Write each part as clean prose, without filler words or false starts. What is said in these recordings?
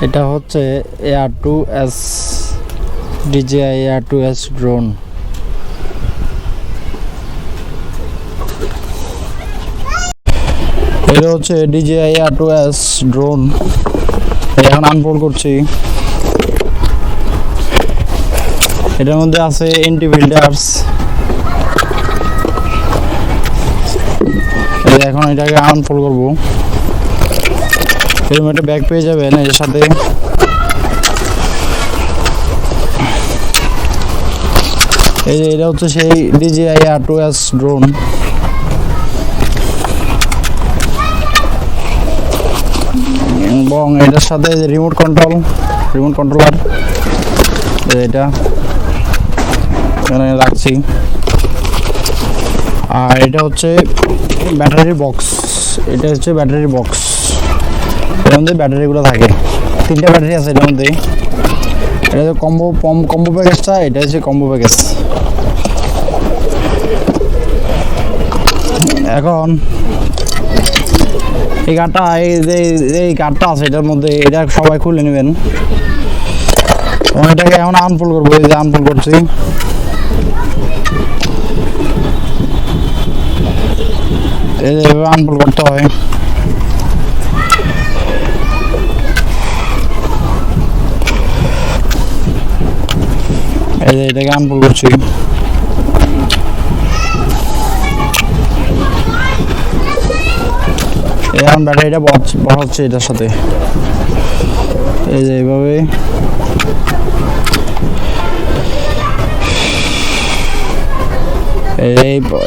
এটা হচ্ছে AR2S DJI AR2S drone. এটা হচ্ছে DJI AR2S ড্রোন। এখন আনফোল্ড করছি। এটার মধ্যে আছে এন্টি ফিল্টার্স। এখন এটাকে আনফোল্ড করবো। এরকম একটা ব্যাগ পেয়ে যাবেন এর সাথে। এই যে এটা হচ্ছে সেই DJI AR2S ড্রোন। এবং এটার সাথে রিমোট কন্ট্রোলার এটা এখানে রাখছি। আর এটা হচ্ছে ব্যাটারি বক্স। এটা হচ্ছে ব্যাটারি বক্স। এর মধ্যে ব্যাটারিগুলো থাকে, 3টা ব্যাটারি আছে এটার মধ্যে। এটা হচ্ছে কম্বো প্যাকেজটা। এটা হচ্ছে কম্বো প্যাকেজ। এখন এই কার্ডটা এই কার্ডটা আছে এটার মধ্যে, এটা সবাই খুলে নেবেন। এটাকে এখন আনফোল্ড করবো। এই যে আনফোল্ড করছি। এইভাবে আনফোল্ড করতে হয়। এই যে এটাকে আনফোল্ড করছি। এখন ব্যাটারিটা বসাচ্ছে এটার সাথে। এই যে এইভাবে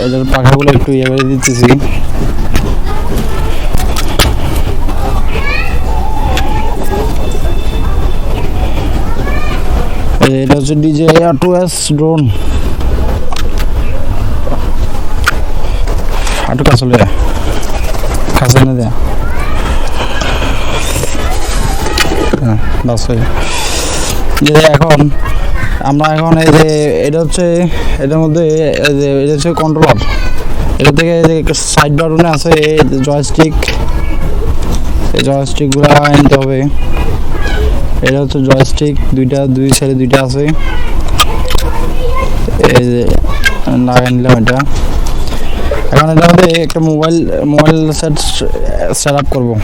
এটার পাখাগুলো একটু ইয়ে করে দিতেছি। এটা হচ্ছে DJI AR2S ড্রোন। আটু কাছলে খাসে না দেয়া বাস। এখন আমরা এখন এই যে এটা হচ্ছে এটার মধ্যে এটা হচ্ছে কন্ট্রোলার। এটা থেকে সাইড বাটনে আছে জয়স্টিক। এই জয়স্টিকগুলো আনতে হবে। এটা হচ্ছে জয়স্টিক, দুই সাইডে দুইটা আছে। এই যে লাগাই নিলাম এটা। এখন এটার মধ্যে একটা মোবাইল সেট আপ করবো।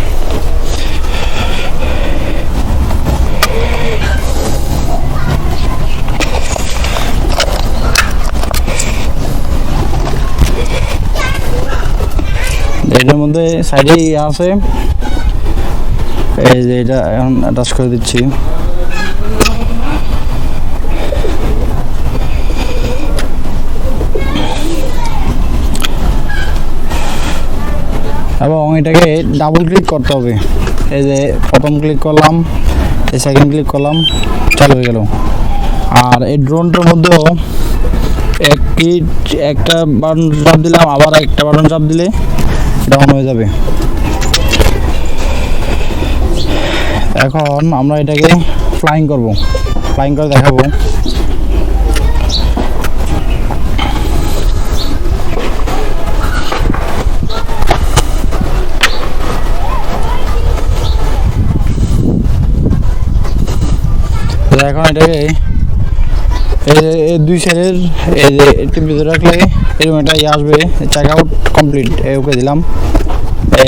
এটার মধ্যে সাইডে আছে। এই যে এটা এখন অ্যাটাচ করে দিচ্ছি। এবং এটাকে ডাবল ক্লিক করতে হবে। এই যে প্রথম ক্লিক করলাম, এই সেকেন্ড ক্লিক করলাম, চালু হয়ে গেল। আর এই ড্রোনটার মধ্যেও একটা বাটন চাপ দিলাম, আবার একটা বাটন চাপ দিলে এটা অন হয়ে যাবে। এখন আমরা এটাকে ফ্লাইং করব, ফ্লাইং করে দেখাবো। এখন এটাকে এই দুই সাইডের এই যে একটু ভিতরে রাখলে এরকম একটা ইয়ে আসবে, চেক আউট কমপ্লিট। ওকে দিলাম।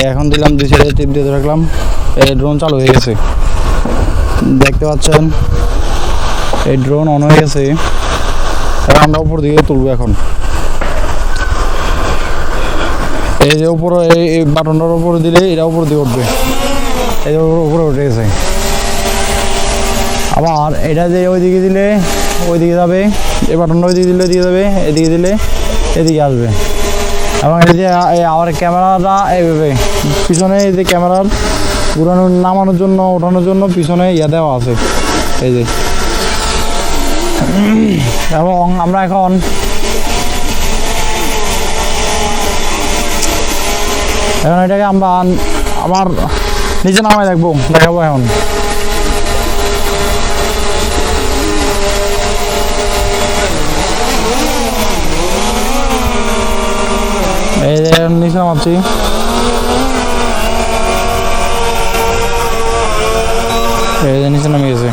এখন দিলাম দুই সাইডে টিপ দিয়ে রাখলাম। এই ড্রোন চালু হয়ে গেছে, দেখতে পাচ্ছেন। এই ড্রোন অন হয়ে গেছে। এখন আমরা উপর দিকে তুলবো। এখন এই যে উপরে এই বাটনটার উপরে দিলে এটা উপর দিয়ে উঠবে। এই উপরে উঠে গেছে। আবার এটা যে ওইদিকে দিলে ওইদিকে যাবে, এই বাটনটা ওইদিকে দিলে দিয়ে যাবে, এদিকে দিলে এদিকে আসবে। এবং এই যে আমার ক্যামেরাটা এইভাবে পিছনে, এই যে ক্যামেরার নামানোর জন্য ওঠানোর জন্য পিছনে ইয়া দেওয়া আছে এই যে। এবং আমরা এখন এটাকে আমরা আবার নিচে নামাই দেখাবো এখন। এই যে নিচে নামাচ্ছি। এই যে নিচে নামে গেছে